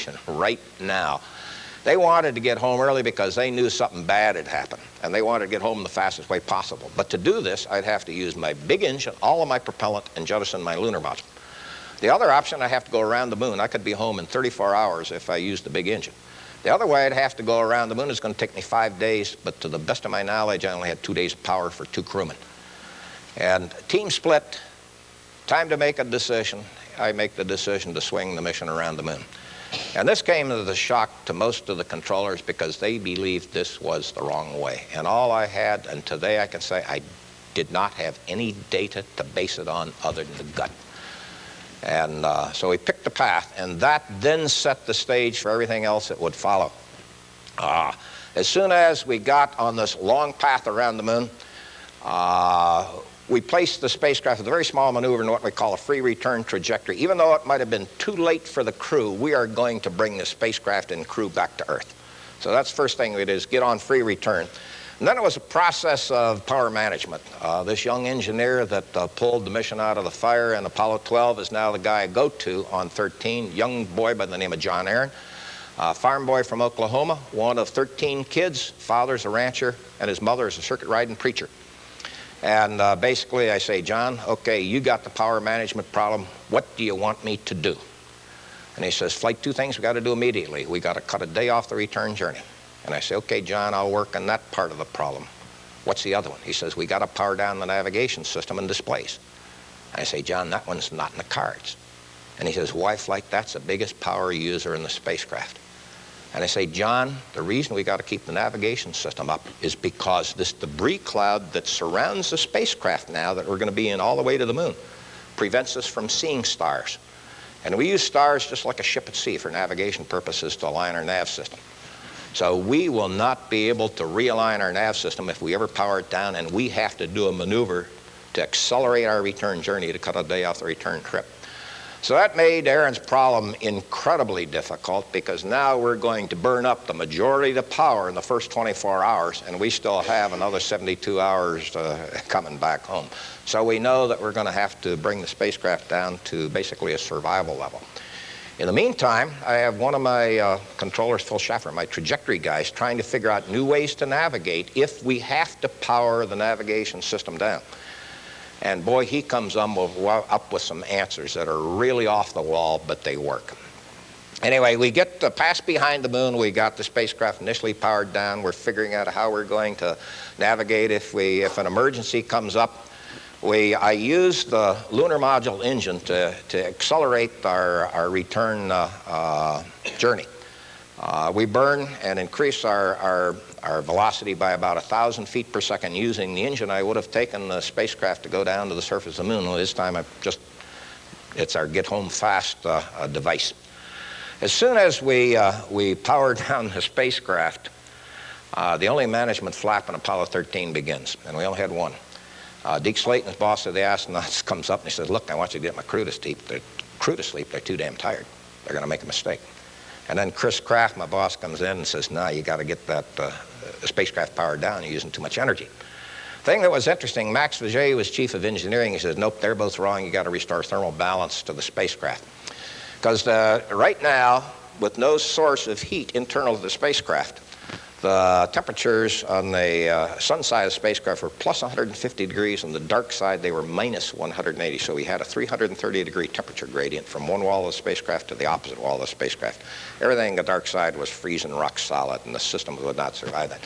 nation right now. They wanted to get home early because they knew something bad had happened, and they wanted to get home the fastest way possible. But to do this, I'd have to use my big engine, all of my propellant, and jettison my lunar module. The other option, I have to go around the moon. I could be home in 34 hours if I used the big engine. The other way, I'd have to go around the moon. It's going to take me 5 days, but to the best of my knowledge, I only had 2 days of power for 2 crewmen. And team split, time to make a decision. I make the decision to swing the mission around the moon. And this came as a shock to most of the controllers because they believed this was the wrong way. And all I had, and today I can say, I did not have any data to base it on other than the gut. And so we picked the path, and that then set the stage for everything else that would follow. As soon as we got on this long path around the moon, we placed the spacecraft with a very small maneuver in what we call a free return trajectory. Even though it might have been too late for the crew, we are going to bring the spacecraft and crew back to Earth. So that's the first thing we did, is get on free return. And then it was a process of power management. This young engineer that pulled the mission out of the fire in Apollo 12 is now the guy I go to on 13, young boy by the name of John Aaron, farm boy from Oklahoma, one of 13 kids. Father's a rancher, and his mother is a circuit-riding preacher. And basically I say, John, okay, you got the power management problem. What do you want me to do? And he says, Flight, 2 things we got to do immediately. We got to cut a day off the return journey. And I say, okay, John, I'll work on that part of the problem. What's the other one? He says, we got to power down the navigation system and displays. And I say, John, that one's not in the cards. And he says, why, Flight? That's the biggest power user in the spacecraft. And I say, John, the reason we got to keep the navigation system up is because this debris cloud that surrounds the spacecraft now that we're going to be in all the way to the moon prevents us from seeing stars. And we use stars just like a ship at sea for navigation purposes to align our nav system. So we will not be able to realign our nav system if we ever power it down, and we have to do a maneuver to accelerate our return journey to cut a day off the return trip. So that made Aaron's problem incredibly difficult because now we're going to burn up the majority of the power in the first 24 hours, and we still have another 72 hours coming back home. So we know that we're going to have to bring the spacecraft down to basically a survival level. In the meantime, I have one of my controllers, Phil Schaffer, my trajectory guys, trying to figure out new ways to navigate if we have to power the navigation system down. And boy, he comes up with some answers that are really off the wall, but they work. Anyway, we get past behind the moon. We got the spacecraft initially powered down. We're figuring out how we're going to navigate if an emergency comes up. I use the lunar module engine to accelerate our return journey. We burn and increase our velocity by about 1,000 feet per second using the engine I would have taken the spacecraft to go down to the surface of the moon. Well, this time it's our get home fast device. As soon as we power down the spacecraft, the only management flap in Apollo 13 begins, and we only had one. Deke Slayton, the boss of the astronauts, comes up and he says, look, I want you to get my crew to sleep. They're too damn tired. They're going to make a mistake. And then Chris Kraft, my boss, comes in and says, no, you got to get that spacecraft powered down. You're using too much energy. The thing that was interesting, Max Vijay was chief of engineering. He says, nope, they're both wrong. You got to restore thermal balance to the spacecraft. Because right now, with no source of heat internal to the spacecraft, the temperatures on the sun side of the spacecraft were plus 150 degrees. On the dark side, they were minus 180. So we had a 330-degree temperature gradient from one wall of the spacecraft to the opposite wall of the spacecraft. Everything on the dark side was freezing rock solid, and the system would not survive that.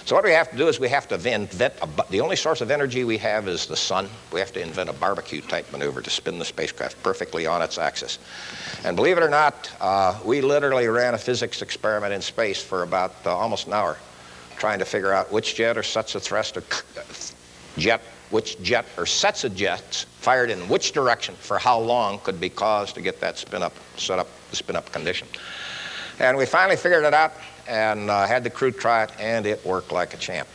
So what we have to do is we have to invent the only source of energy we have is the sun. We have to invent a barbecue-type maneuver to spin the spacecraft perfectly on its axis. And believe it or not, we literally ran a physics experiment in space for about almost an hour, trying to figure out which jet or sets of thrust or which jet or sets of jets fired in which direction for how long could be caused to get that set up the spin-up condition. And we finally figured it out and had the crew try it, and it worked like a champ.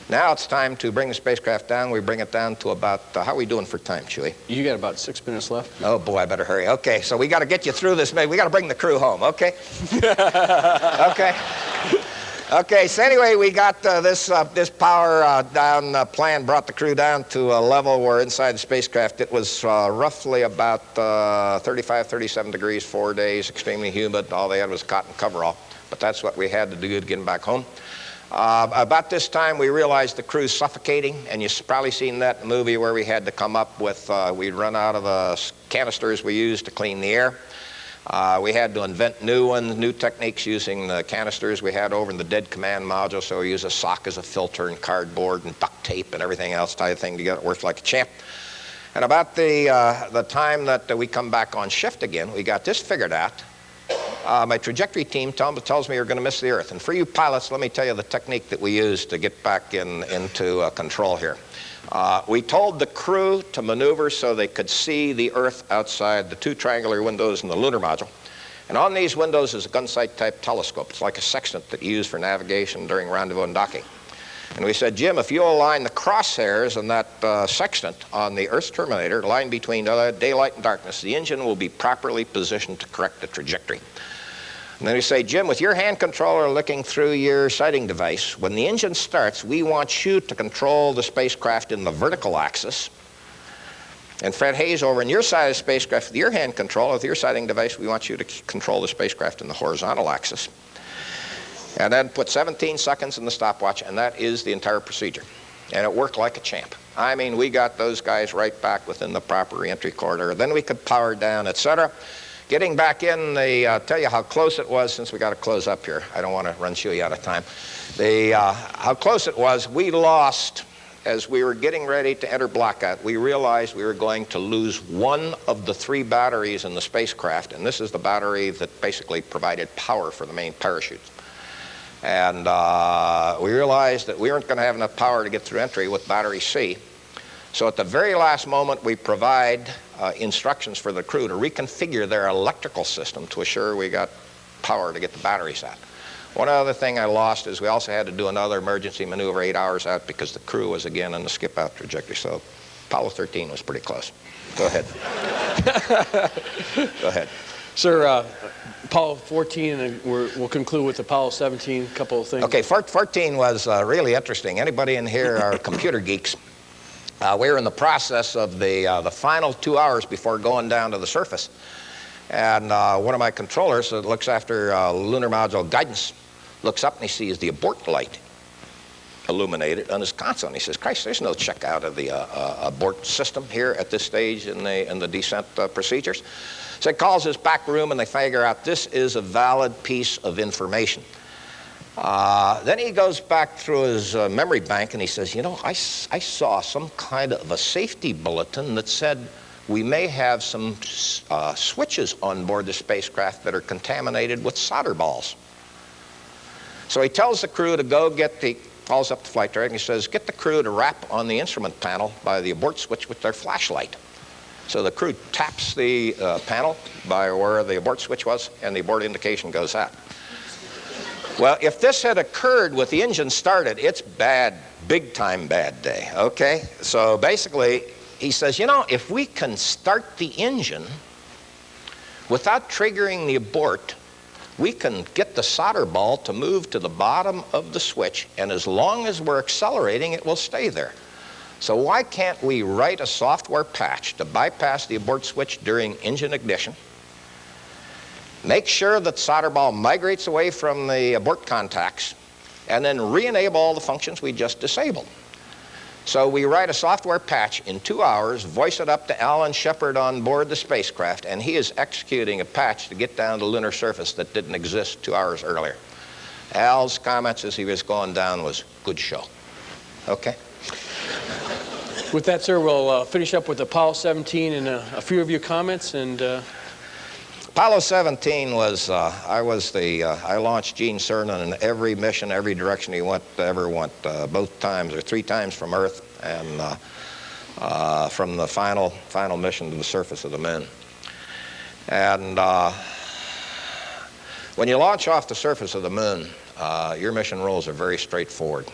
Now it's time to bring the spacecraft down. We bring it down to about, how are we doing for time, Chewie? You got about 6 minutes left. Oh, boy, I better hurry. Okay, so we got to get you through this. We got to bring the crew home, okay? Okay. Okay, so anyway, we got this power down plan, brought the crew down to a level where inside the spacecraft it was roughly about 35, 37 degrees, 4 days, extremely humid. All they had was a cotton coverall, but that's what we had to do to get them back home. About this time, we realized the crew's suffocating, and you've probably seen that in the movie where we had to come up with, we'd run out of the canisters we used to clean the air. We had to invent new ones, new techniques using the canisters we had over in the dead command module. So we use a sock as a filter and cardboard and duct tape and everything else type of thing to get it work like a champ. And about the time that we come back on shift again, we got this figured out. My trajectory team tells me we're going to miss the Earth. And for you pilots, let me tell you the technique that we used to get back into control here. We told the crew to maneuver so they could see the Earth outside the two triangular windows in the lunar module. And on these windows is a gun sight type telescope. It's like a sextant that you use for navigation during rendezvous and docking. And we said, Jim, if you align the crosshairs on that sextant on the Earth's terminator, the line between daylight and darkness, the engine will be properly positioned to correct the trajectory. And then we say, Jim, with your hand controller looking through your sighting device, when the engine starts, we want you to control the spacecraft in the vertical axis. And Fred Hayes, over on your side of the spacecraft with your hand controller, with your sighting device, we want you to control the spacecraft in the horizontal axis. And then put 17 seconds in the stopwatch, and that is the entire procedure. And it worked like a champ. I mean, we got those guys right back within the proper reentry corridor. Then we could power down, etc. Getting back in, they tell you how close it was, since we got to close up here. I don't want to run you out of time. How close it was, we lost, as we were getting ready to enter blackout, we realized we were going to lose one of the 3 batteries in the spacecraft, and this is the battery that basically provided power for the main parachute. And we realized that we weren't going to have enough power to get through entry with battery C. So at the very last moment, we provide instructions for the crew to reconfigure their electrical system to assure we got power to get the batteries out. One other thing I lost is we also had to do another emergency maneuver 8 hours out because the crew was again on the skip-out trajectory. So Apollo 13 was pretty close. Go ahead. Go ahead. Sir, Apollo 14, and we'll conclude with Apollo 17, a couple of things. Okay, 14 was really interesting. Anybody in here are computer geeks. We were in the process of the final 2 hours before going down to the surface. And one of my controllers that looks after lunar module guidance looks up and he sees the abort light illuminated on his console. And he says, Christ, there's no check out of the abort system here at this stage in the descent procedures. So he calls his back room and they figure out this is a valid piece of information. Then he goes back through his memory bank and he says, you know, I saw some kind of a safety bulletin that said we may have some switches on board the spacecraft that are contaminated with solder balls. So he tells the crew to go calls up the flight director and he says, get the crew to rap on the instrument panel by the abort switch with their flashlight. So the crew taps the panel by where the abort switch was and the abort indication goes out. Well, if this had occurred with the engine started, it's bad, big time bad day, okay? So basically, he says, you know, if we can start the engine without triggering the abort, we can get the solder ball to move to the bottom of the switch, and as long as we're accelerating, it will stay there. So why can't we write a software patch to bypass the abort switch during engine ignition, make sure that solder ball migrates away from the abort contacts, and then re-enable all the functions we just disabled? So we write a software patch in 2 hours, voice it up to Alan Shepard on board the spacecraft, and he is executing a patch to get down to the lunar surface that didn't exist 2 hours earlier. Al's comments as he was going down was, good show. Okay? With that, sir, we'll finish up with Apollo 17 and a few of your comments. And Apollo 17 was, I launched Gene Cernan in every mission, every direction he ever went, both times or 3 times from Earth and from the final mission to the surface of the moon. And when you launch off the surface of the moon, your mission rules are very straightforward.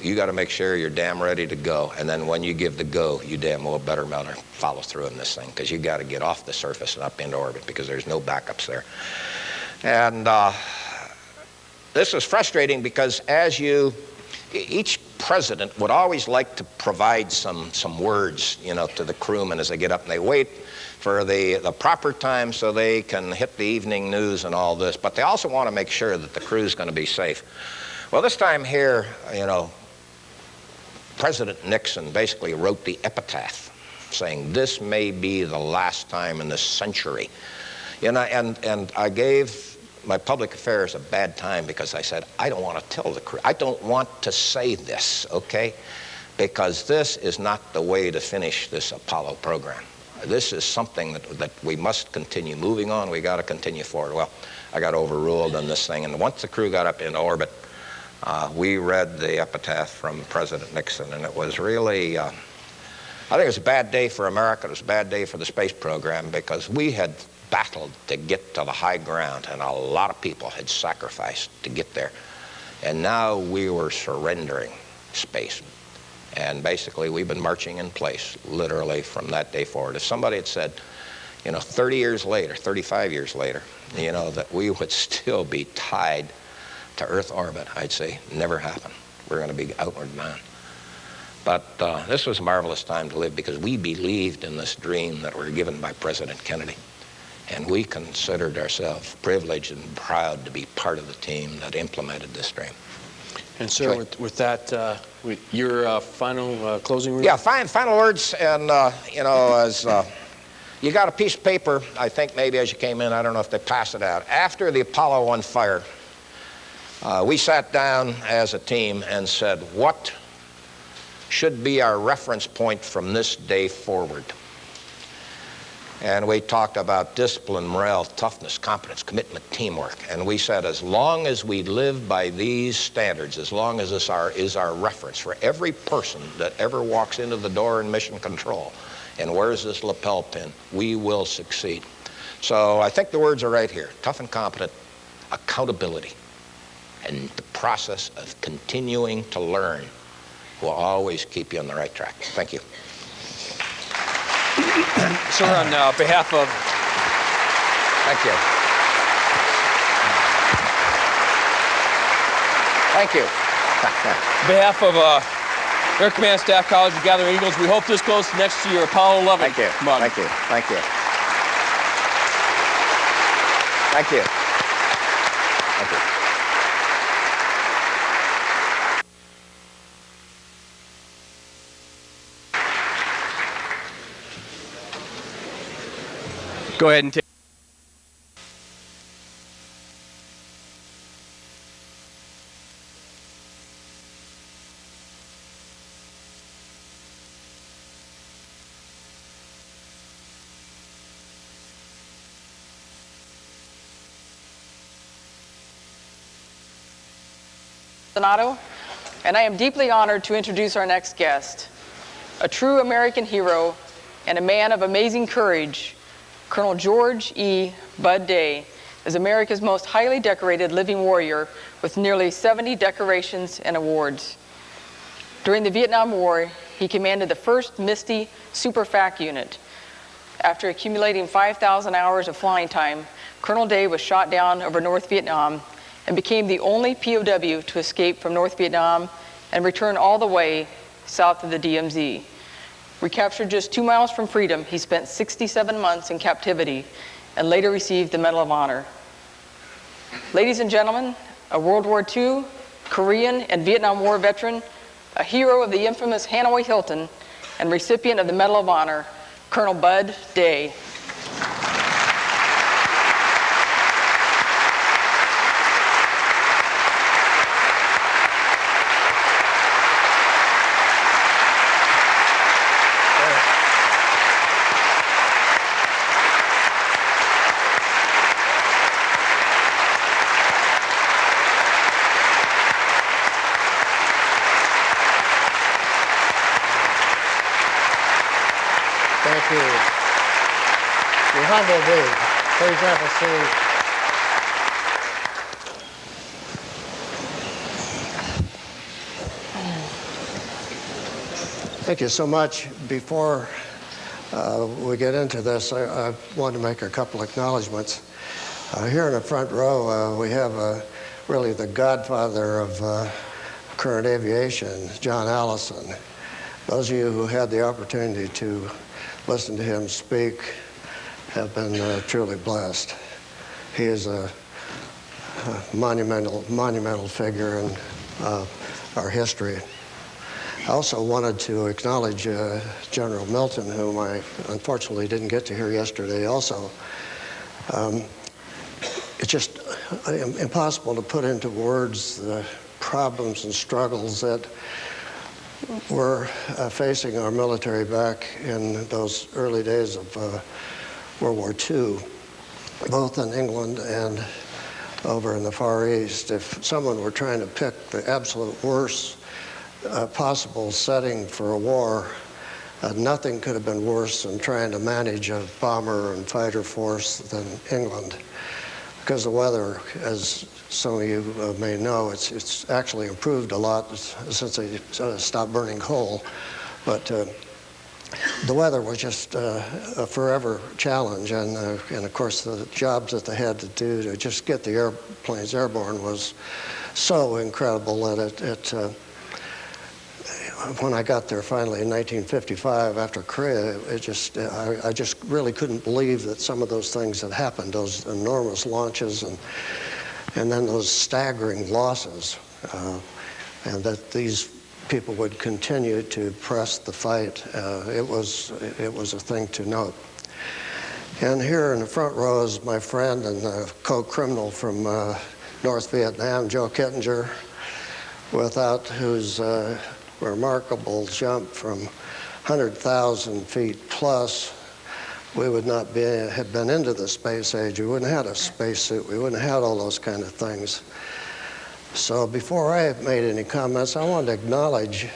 You got to make sure you're damn ready to go, and then when you give the go, you damn well better follow through in this thing, because you got to get off the surface and up into orbit, because there's no backups there. And this is frustrating because each president would always like to provide some words, to the crewmen as they get up, and they wait for the proper time so they can hit the evening news and all this. But they also want to make sure that the crew's going to be safe. Well, this time here, President Nixon basically wrote the epitaph saying, "This may be the last time in this century." And I gave my public affairs a bad time because I said, I don't want to tell the crew. I don't want to say this, okay? Because this is not the way to finish this Apollo program. This is something that we must continue moving on. We got to continue forward. Well, I got overruled on this thing. And once the crew got up in orbit, we read the epitaph from President Nixon. And it was really, I think it was a bad day for America. It was a bad day for the space program because we had battled to get to the high ground, and a lot of people had sacrificed to get there. And now we were surrendering space. And basically, we've been marching in place, literally, from that day forward. If somebody had said, 30 years later, 35 years later, that we would still be tied to Earth orbit, I'd say, never happened. We're going to be outward bound. But this was a marvelous time to live because we believed in this dream that were given by President Kennedy. And we considered ourselves privileged and proud to be part of the team that implemented this dream. And sir, with that, your final closing remarks? Yeah, final words. And, as you got a piece of paper, I think maybe as you came in, I don't know if they passed it out. After the Apollo 1 fire, we sat down as a team and said, what should be our reference point from this day forward? And we talked about discipline, morale, toughness, competence, commitment, teamwork. And we said, as long as we live by these standards, as long as this is our reference for every person that ever walks into the door in mission control and wears this lapel pin, we will succeed. So I think the words are right here. Tough and competent, accountability, and the process of continuing to learn will always keep you on the right track. Thank you. Sir, on behalf of... Thank you. Thank you. On behalf of Air Command Staff College of Gathering Eagles, we hope this goes next to your Apollo 11. Thank you. Come on. Thank you. Thank you. Thank you. Thank you. Go ahead and take. Donato, and I am deeply honored to introduce our next guest, a true American hero and a man of amazing courage. Colonel George E. Bud Day is America's most highly decorated living warrior with nearly 70 decorations and awards. During the Vietnam War, he commanded the 1st Misty Super FAC unit. After accumulating 5,000 hours of flying time, Colonel Day was shot down over North Vietnam and became the only POW to escape from North Vietnam and return all the way south of the DMZ. Recaptured just 2 miles from freedom, he spent 67 months in captivity and later received the Medal of Honor. Ladies and gentlemen, a World War II, Korean, and Vietnam War veteran, a hero of the infamous Hanoi Hilton, and recipient of the Medal of Honor, Colonel Bud Day. Thank you. Your humble dude. Please have a seat. Thank you so much. Before we get into this, I want to make a couple acknowledgments. Here in the front row, we have really the godfather of current aviation, John Allison. Those of you who had the opportunity to listen to him speak have been truly blessed. He is a monumental figure in our history. I also wanted to acknowledge General Milton, whom I unfortunately didn't get to hear yesterday also. It's just impossible to put into words the problems and struggles that were facing our military back in those early days of World War II, both in England and over in the Far East. If someone were trying to pick the absolute worst possible setting for a war, nothing could have been worse than trying to manage a bomber and fighter force than England. Because the weather, as some of you may know, it's actually improved a lot since they stopped burning coal. But the weather was just a forever challenge, and of course the jobs that they had to do to just get the airplanes airborne was so incredible that when I got there finally in 1955 after Korea, I just really couldn't believe that some of those things had happened, those enormous launches and then those staggering losses, and that these people would continue to press the fight. It was a thing to note. And here in the front row is my friend and co-criminal from North Vietnam, Joe Kittinger, without whose remarkable jump from 100,000 feet plus, we would not have been into the space age. We wouldn't have had a spacesuit. We wouldn't have had all those kind of things. So before I made any comments, I want to acknowledge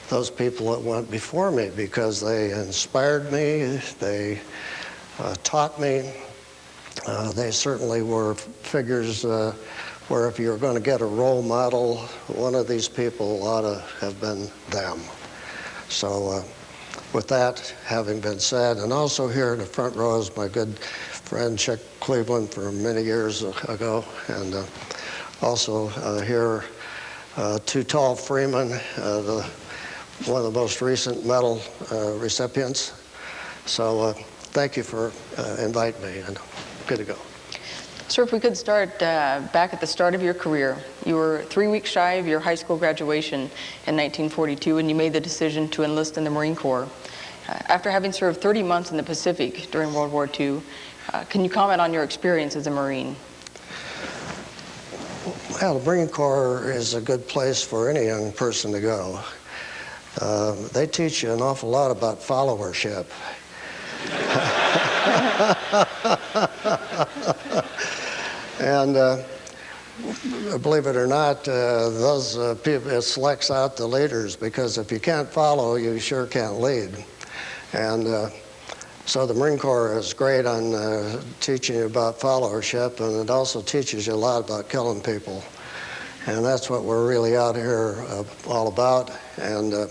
those people that went before me, because they inspired me, they taught me. They certainly were figures where if you're going to get a role model, one of these people ought to have been them. So with that having been said, and also here in the front row is my good friend Chick Cleveland from many years ago, and also here two tall Freeman, one of the most recent medal recipients. So thank you for inviting me, and good to go. Sir, if we could start back at the start of your career. You were 3 weeks shy of your high school graduation in 1942, and you made the decision to enlist in the Marine Corps. After having served 30 months in the Pacific during World War II, can you comment on your experience as a Marine? Well, the Marine Corps is a good place for any young person to go. They teach you an awful lot about followership. And believe it or not, those people, it selects out the leaders, because if you can't follow, you sure can't lead. And so the Marine Corps is great on teaching you about followership, and it also teaches you a lot about killing people. And that's what we're really out here all about. And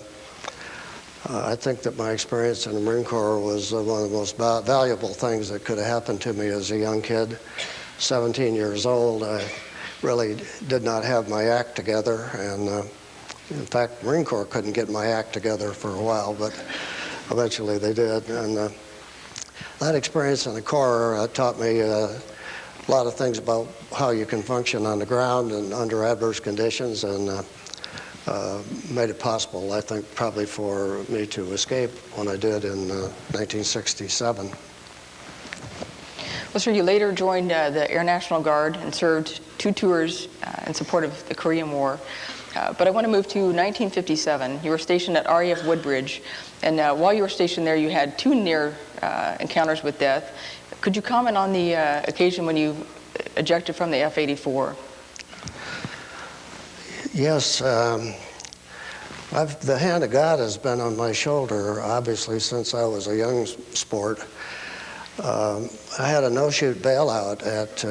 I think that my experience in the Marine Corps was one of the most valuable things that could have happened to me as a young kid. 17 years old, I really did not have my act together, and in fact, the Marine Corps couldn't get my act together for a while, but eventually they did. And that experience in the Corps taught me a lot of things about how you can function on the ground and under adverse conditions, and made it possible, I think, probably for me to escape when I did in 1967. Well, sir, you later joined the Air National Guard and served 2 tours in support of the Korean War. But I want to move to 1957. You were stationed at RAF Woodbridge, and while you were stationed there, you had 2 near encounters with death. Could you comment on the occasion when you ejected from the F-84? Yes, the hand of God has been on my shoulder, obviously, since I was a young sport. I had a no-shoot bailout at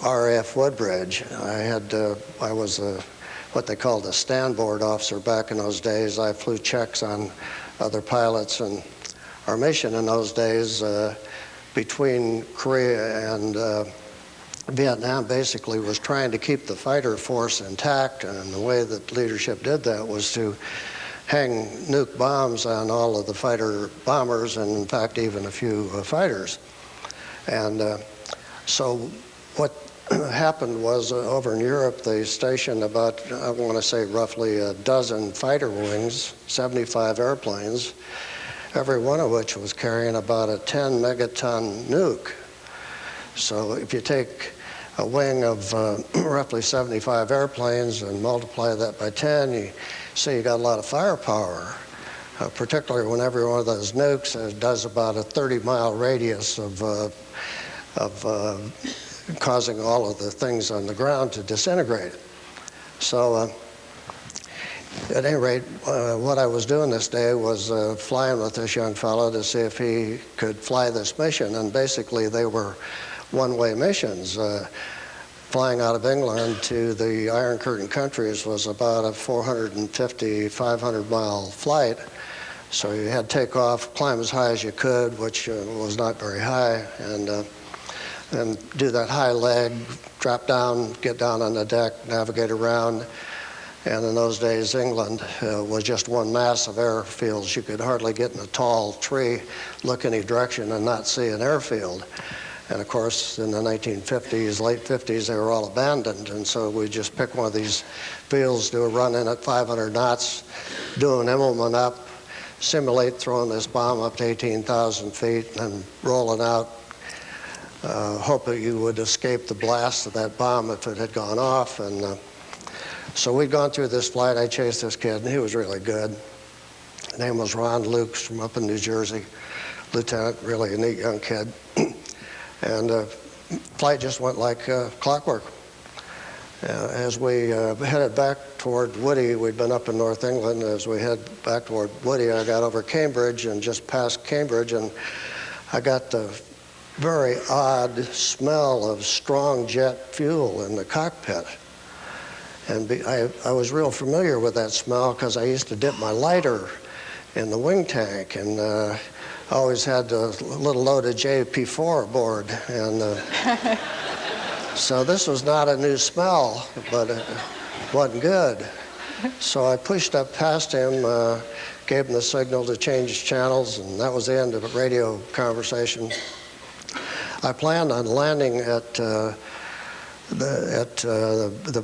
RAF Woodbridge. I was what they called a standboard officer back in those days. I flew checks on other pilots, and our mission in those days between Korea and Vietnam basically was trying to keep the fighter force intact, and the way that leadership did that was to hang nuke bombs on all of the fighter bombers, and in fact even a few fighters. And so what happened was over in Europe they stationed about, I want to say roughly a dozen fighter wings, 75 airplanes, every one of which was carrying about a 10 megaton nuke. So if you take a wing of roughly 75 airplanes and multiply that by 10, you see you got a lot of firepower, particularly when every one of those nukes does about a 30-mile radius of causing all of the things on the ground to disintegrate. So at any rate, what I was doing this day was flying with this young fellow to see if he could fly this mission, and basically they were one-way missions. Flying out of England to the Iron Curtain countries was about a 450, 500-mile flight. So you had to take off, climb as high as you could, which was not very high, and do that high leg, drop down, get down on the deck, navigate around. And in those days, England was just one mass of airfields. You could hardly get in a tall tree, look any direction, and not see an airfield. And of course, in the 1950s, late 50s, they were all abandoned. And so we just pick one of these fields, do a run in at 500 knots, do an Immelman up, simulate throwing this bomb up to 18,000 feet and rolling out, hope that you would escape the blast of that bomb if it had gone off. And so we'd gone through this flight. I chased this kid, and he was really good. His name was Ron Lukes from up in New Jersey, lieutenant, really a neat young kid. And flight just went like clockwork. As we headed back toward Woody, we'd been up in North England. As we head back toward Woody, I got over Cambridge and just past Cambridge, and I got the very odd smell of strong jet fuel in the cockpit. And I was real familiar with that smell because I used to dip my lighter in the wing tank, and I always had a little loaded JP4 aboard. And so this was not a new smell, but it wasn't good. So I pushed up past him, gave him the signal to change channels, and that was the end of the radio conversation. I planned on landing at the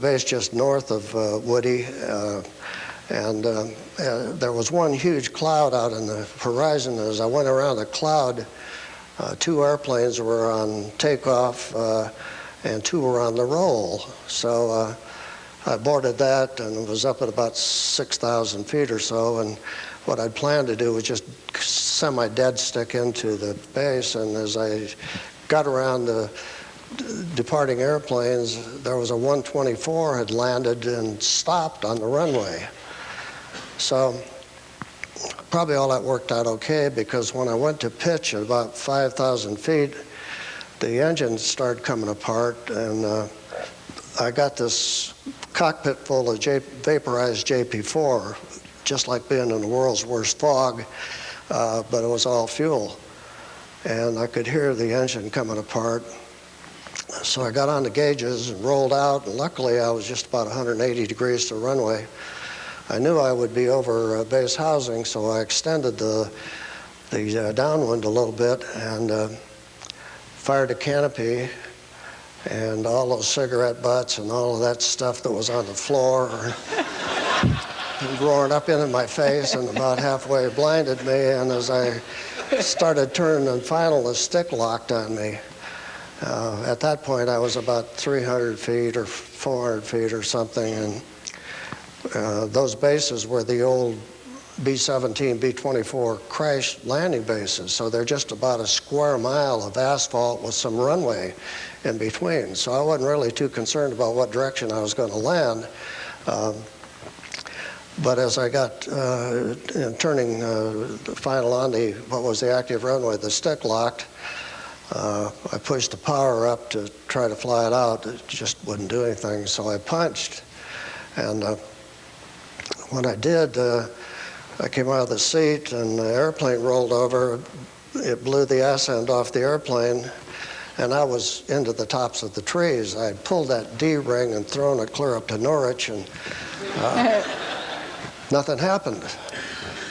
base just north of Woody, and there was one huge cloud out in the horizon. As I went around the cloud, two airplanes were on takeoff and two were on the roll. So I boarded that and was up at about 6,000 feet or so, and what I'd planned to do was just semi-dead stick into the base, and as I got around the departing airplanes, there was a 124 had landed and stopped on the runway. So probably all that worked out okay, because when I went to pitch at about 5,000 feet, the engine started coming apart, and I got this cockpit full of vaporized JP4, just like being in the world's worst fog, but it was all fuel. And I could hear the engine coming apart. So I got on the gauges and rolled out, and luckily I was just about 180 degrees to runway. I knew I would be over base housing, so I extended the downwind a little bit and fired a canopy, and all those cigarette butts and all of that stuff that was on the floor roaring up into my face and about halfway blinded me, and as I started turning and final, the stick locked on me. At that point, I was about 300 feet or 400 feet or something, and those bases were the old B-17, B-24 crash landing bases, so they're just about a square mile of asphalt with some runway in between. So I wasn't really too concerned about what direction I was going to land. But as I got turning the final on what was the active runway, the stick locked, I pushed the power up to try to fly it out. It just wouldn't do anything, so I punched. And when I did, I came out of the seat and the airplane rolled over. It blew the ass end off the airplane, and I was into the tops of the trees. I had pulled that D-ring and thrown it clear up to Norwich, and nothing happened.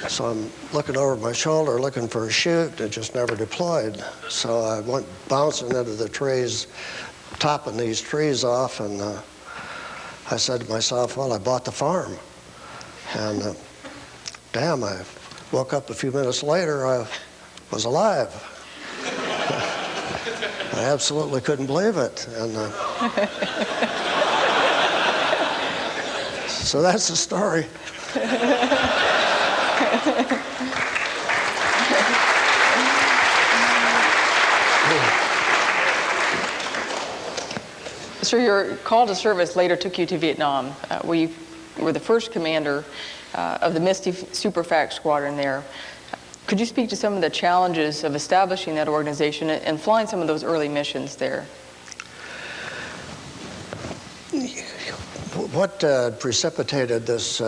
So I'm looking over my shoulder, looking for a chute. It just never deployed. So I went bouncing into the trees, topping these trees off, and I said to myself, well, I bought the farm. And damn, I woke up a few minutes later, I was alive. I absolutely couldn't believe it. And so that's the story. So your call to service later took you to Vietnam, where you were the first commander of the Misty Superfact Squadron there. Could you speak to some of the challenges of establishing that organization and flying some of those early missions there? What precipitated this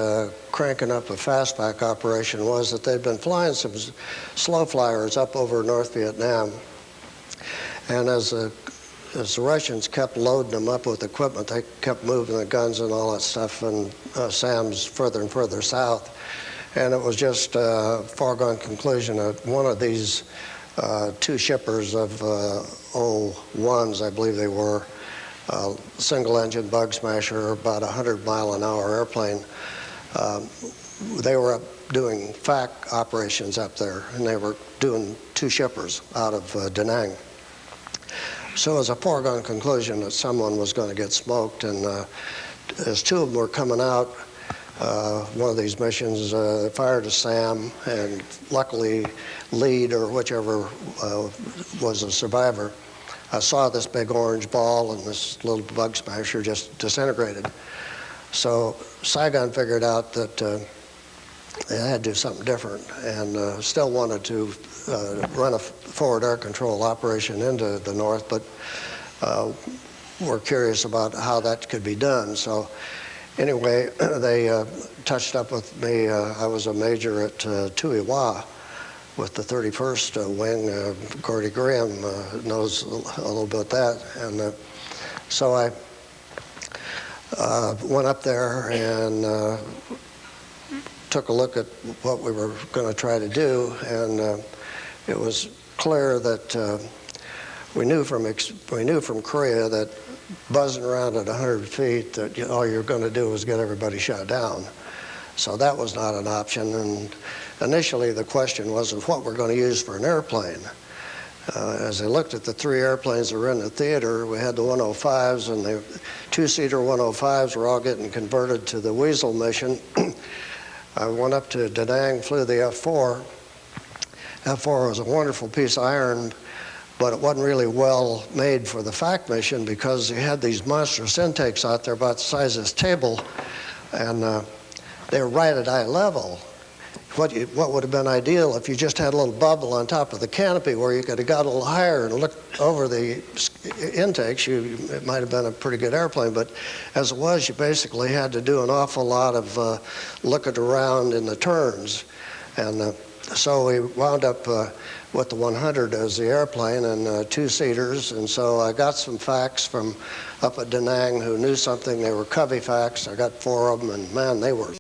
cranking up of fastback operation was that they'd been flying some slow flyers up over North Vietnam, and as the Russians kept loading them up with equipment, they kept moving the guns and all that stuff, and SAMs further and further south. And it was just a foregone conclusion that one of these two shippers of 01s, I believe they were, single-engine bug smasher, about 100-mile-an-hour airplane. They were up doing FAC operations up there, and they were doing two shippers out of Da Nang. So it was a foregone conclusion that someone was going to get smoked, and as two of them were coming out, one of these missions fired a SAM, and luckily Lead, or whichever was a survivor, saw this big orange ball, and this little bug smasher just disintegrated. So Saigon figured out that they had to do something different, and still wanted to run a forward air control operation into the north, but were curious about how that could be done. So anyway, they touched up with me. I was a major at Tui Hua with the 31st Wing. Gordy Graham knows a little bit that. And so I went up there and took a look at what we were going to try to do, and it was clear that we knew from Korea that buzzing around at 100 feet, that all you're going to do is get everybody shot down. So that was not an option. And initially, the question was of what we're going to use for an airplane. As I looked at the three airplanes that were in the theater, we had the 105s, and the two-seater 105s were all getting converted to the Weasel mission. I went up to Da Nang, flew the F-4. F-4 was a wonderful piece of iron, but it wasn't really well made for the FAC mission because you had these monstrous intakes out there about the size of this table, and they were right at eye level. What would have been ideal if you just had a little bubble on top of the canopy where you could have got a little higher and looked over the intakes. It might have been a pretty good airplane, but as it was, you basically had to do an awful lot of looking around in the turns. And so we wound up with the 100 as the airplane and two-seaters. And so I got some facts from up at Da Nang who knew something. They were Covey facts. I got 4 of them, and man, they were